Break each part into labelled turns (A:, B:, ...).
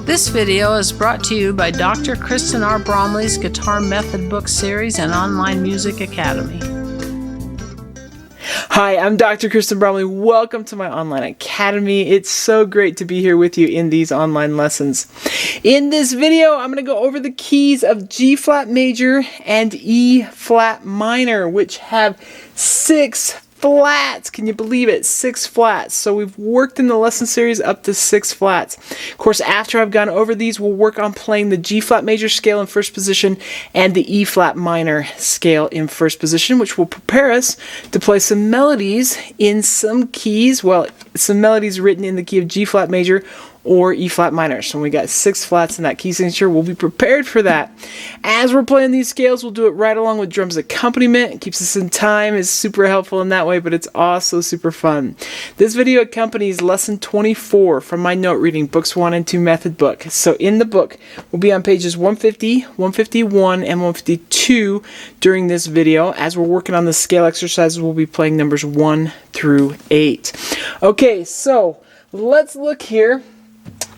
A: This video is brought to you by Dr. Kristen R. Bromley's Guitar Method Book Series and Online Music Academy.
B: Hi, I'm Dr. Kristen Bromley. Welcome to my online academy. It's so great to be here with you in these online lessons. In this video, I'm going to go over the keys of G flat major and E flat minor, which have 6 flats. Can you believe it? 6 flats. So we've worked in the lesson series up to 6 flats. Of course, after I've gone over these, we'll work on playing the G flat major scale in first position and the E flat minor scale in first position, which will prepare us to play some melodies in some keys. Well, some melodies written in the key of G flat major or E flat minor. So when we got 6 flats in that key signature, we'll be prepared for that. As we're playing these scales, we'll do it right along with drums accompaniment. It keeps us in time, is super helpful in that way, but it's also super fun. This video accompanies lesson 24 from my note reading, books 1 and 2 method book. So in the book, we'll be on pages 150, 151, and 152 during this video. As we're working on the scale exercises, we'll be playing numbers 1 through 8. Okay, so let's look here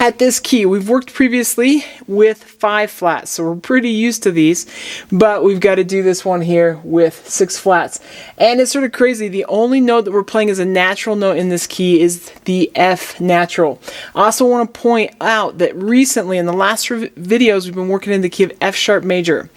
B: at this key. We've worked previously with 5 flats, so we're pretty used to these, but we've got to do this one here with 6 flats. And it's sort of crazy. The only note that we're playing as a natural note in this key is the F natural. I also want to point out that recently in the last videos we've been working in the key of F sharp major.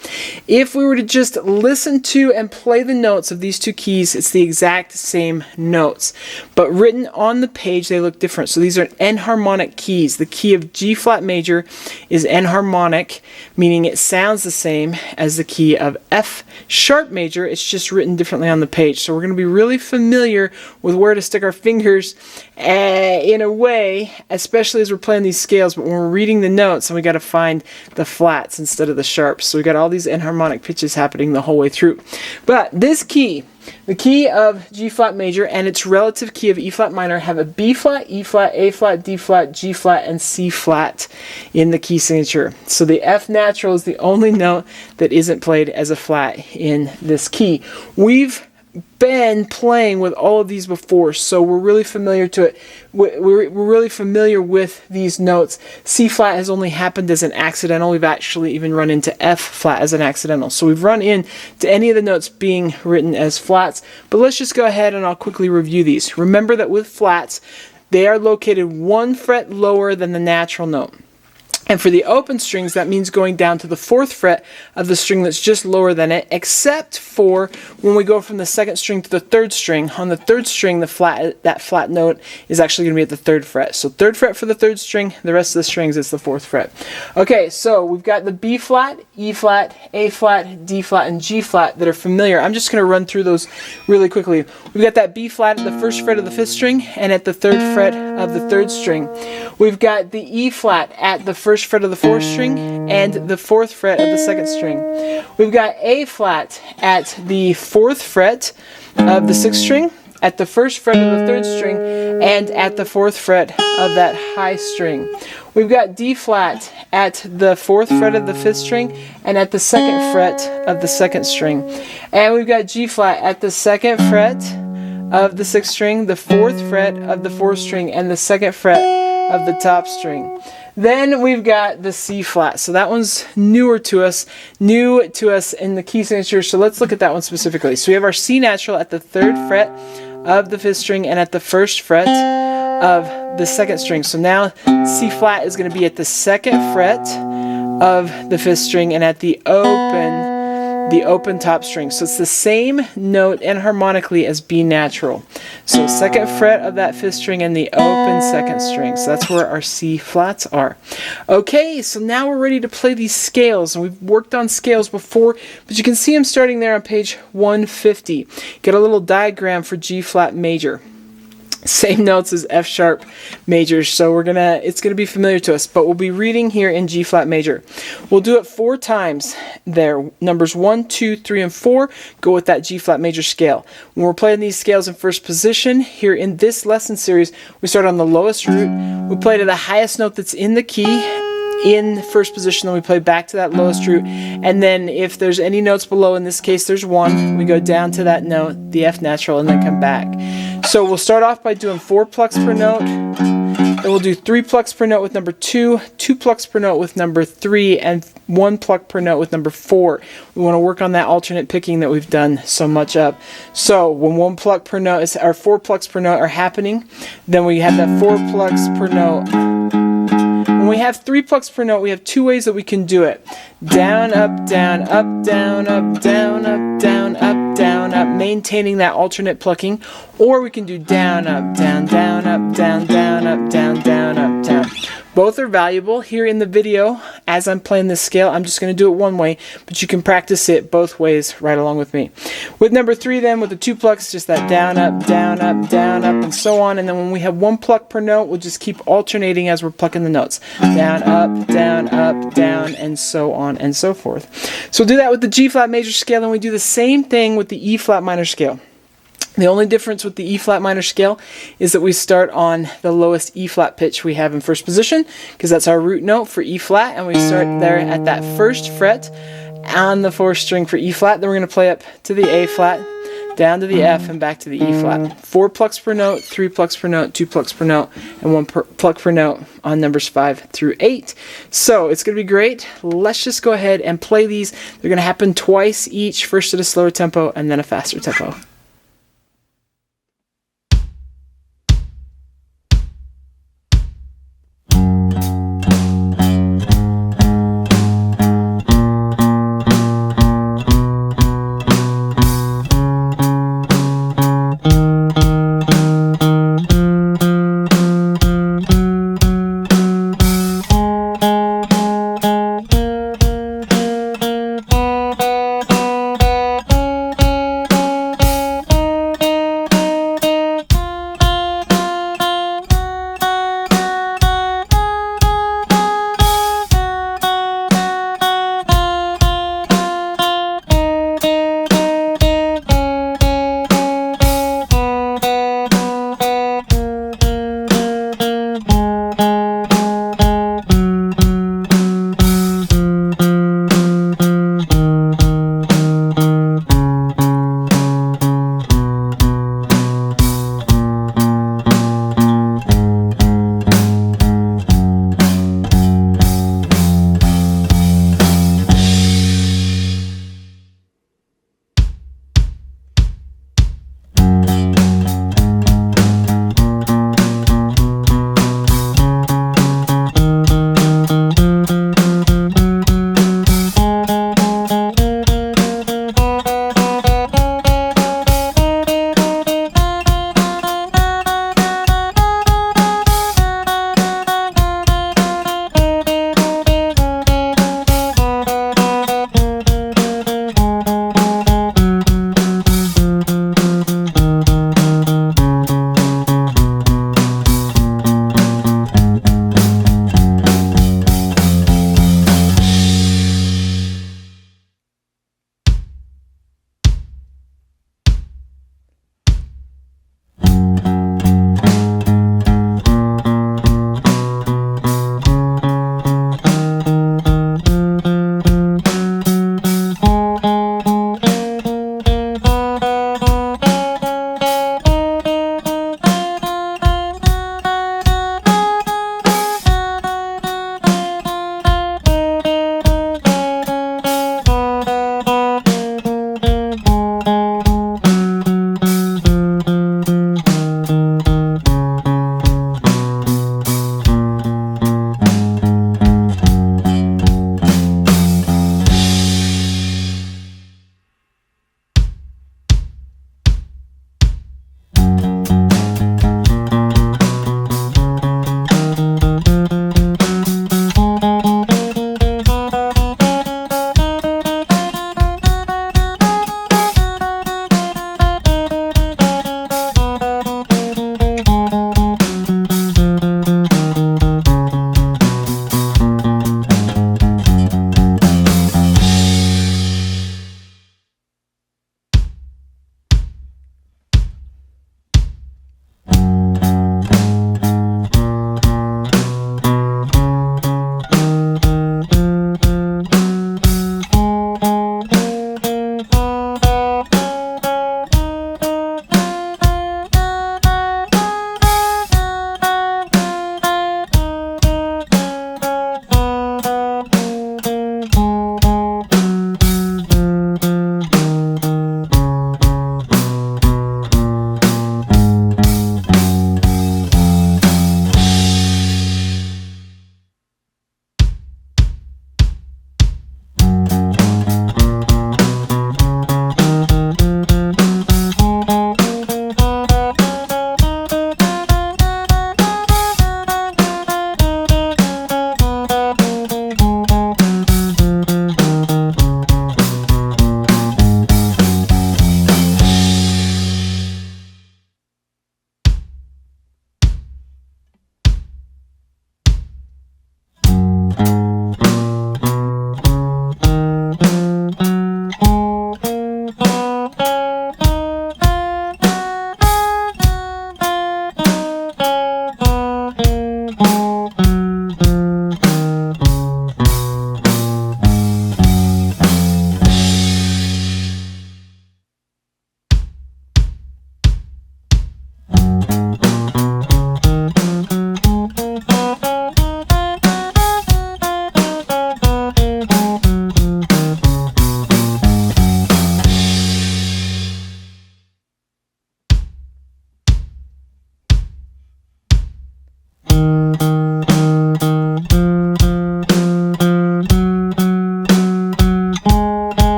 B: If we were to just listen to and play the notes of these 2 keys, it's the exact same notes, but written on the page they look different. So these are enharmonic keys. The key of G flat major is enharmonic, meaning it sounds the same as the key of F sharp major. It's just written differently on the page. So we're going to be really familiar with where to stick our fingers in a way, especially as we're playing these scales, but when we're reading the notes, and we got to find the flats instead of the sharps. So we got all these enharmonic pitches happening the whole way through. But this key, the key of G flat major and its relative key of E flat minor, have a B flat, E flat, A flat, D flat, G flat, and C flat in the key signature. So the F natural is the only note that isn't played as a flat in this key. We've been playing with all of these before, so we're really familiar to it. We're really familiar with these notes. C flat has only happened as an accidental. We've actually even run into F flat as an accidental. So we've run into any of the notes being written as flats, but let's just go ahead and I'll quickly review these. Remember that with flats, they are located 1 fret lower than the natural note. And for the open strings, that means going down to the 4th fret of the string that's just lower than it, except for when we go from the 2nd string to the 3rd string. On the 3rd string, that flat note is actually going to be at the 3rd fret. So 3rd fret for the 3rd string, the rest of the strings is the 4th fret. Okay, so we've got the B flat, E flat, A flat, D flat, and G flat that are familiar. I'm just going to run through those really quickly. We've got that B flat at the 1st fret of the 5th string and at the 3rd fret of the 3rd string. We've got the E flat at the 1st fret of the 4th string and the 4th fret of the 2nd string. We've got A flat at the 4th fret of the 6th string, at the 1st fret of the 3rd string, and at the 4th fret of that high string. We've got D flat at the 4th fret of the 5th string and at the 2nd fret of the 2nd string. And we've got G flat at the 2nd fret of the 6th string, the 4th fret of the 4th string, and the 2nd fret of the top string. Then we've got the C flat. So that one's new to us in the key signature. So let's look at that one specifically. So we have our C natural at the 3rd fret of the 5th string and at the 1st fret of the 2nd string. So now C flat is going to be at the 2nd fret of the 5th string and at the open top string. So it's the same note enharmonically as B natural. So 2nd fret of that 5th string and the open 2nd string. So that's where our C flats are. Okay, so now we're ready to play these scales. And we've worked on scales before, but you can see them starting there on page 150. Get a little diagram for G flat major. Same notes as F sharp major, so it's gonna be familiar to us, but we'll be reading here in G flat major. We'll do it 4 times there. Numbers 1, 2, 3, and 4 go with that G flat major scale. When we're playing these scales in first position, here in this lesson series, we start on the lowest root. We play to the highest note that's in the key in first position, then we play back to that lowest root, and then if there's any notes below, in this case there's 1, we go down to that note, the F natural, and then come back. So we'll start off by doing 4 plucks per note, Then we'll do 3 plucks per note with number 2, 2 plucks per note with number 3, and 1 pluck per note with number 4. We want to work on that alternate picking that we've done so much of. So when 1 pluck per note is, or 4 plucks per note are happening, then we have that 4 plucks per note. When we have 3 plucks per note, we have 2 ways that we can do it. Down, up, down, up, down, up, down, up, down, up, down, up, maintaining that alternate plucking. Or we can do down, up, down, down, up, down, down, up, down, down, up, down. Both are valuable. Here in the video, as I'm playing this scale, I'm just going to do it one way, but you can practice it both ways right along with me. With number 3 then, with the 2 plucks, just that down, up, down, up, down, up, and so on. And then when we have 1 pluck per note, we'll just keep alternating as we're plucking the notes. Down, up, down, and so on and so forth. So we'll do that with the G flat major scale, and we do the same thing with the E flat minor scale. The only difference with the E flat minor scale is that we start on the lowest E flat pitch we have in first position, because that's our root note for E flat, and we start there at that first fret on the 4th string for E flat. Then we're going to play up to the A flat, down to the F, and back to the E flat. 4 plucks per note, 3 plucks per note, 2 plucks per note, and 1 pluck per note on numbers 5 through 8. So it's going to be great. Let's just go ahead and play these. They're going to happen twice each, first at a slower tempo and then a faster tempo.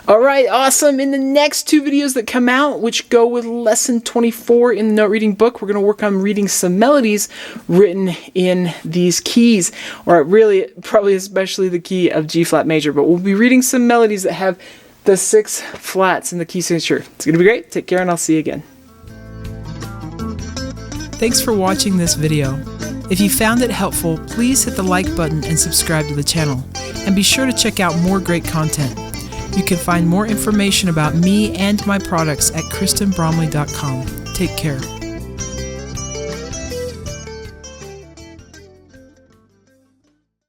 B: Alright, awesome. In the next two videos that come out, which go with lesson 24 in the note reading book, we're going to work on reading some melodies written in these keys, or really, probably especially the key of G flat major, but we'll be reading some melodies that have the 6 flats in the key signature. It's going to be great. Take care, and I'll see you again.
C: Thanks for watching this video. If you found it helpful, please hit the like button and subscribe to the channel. And be sure to check out more great content. You can find more information about me and my products at KristenBromley.com. Take care.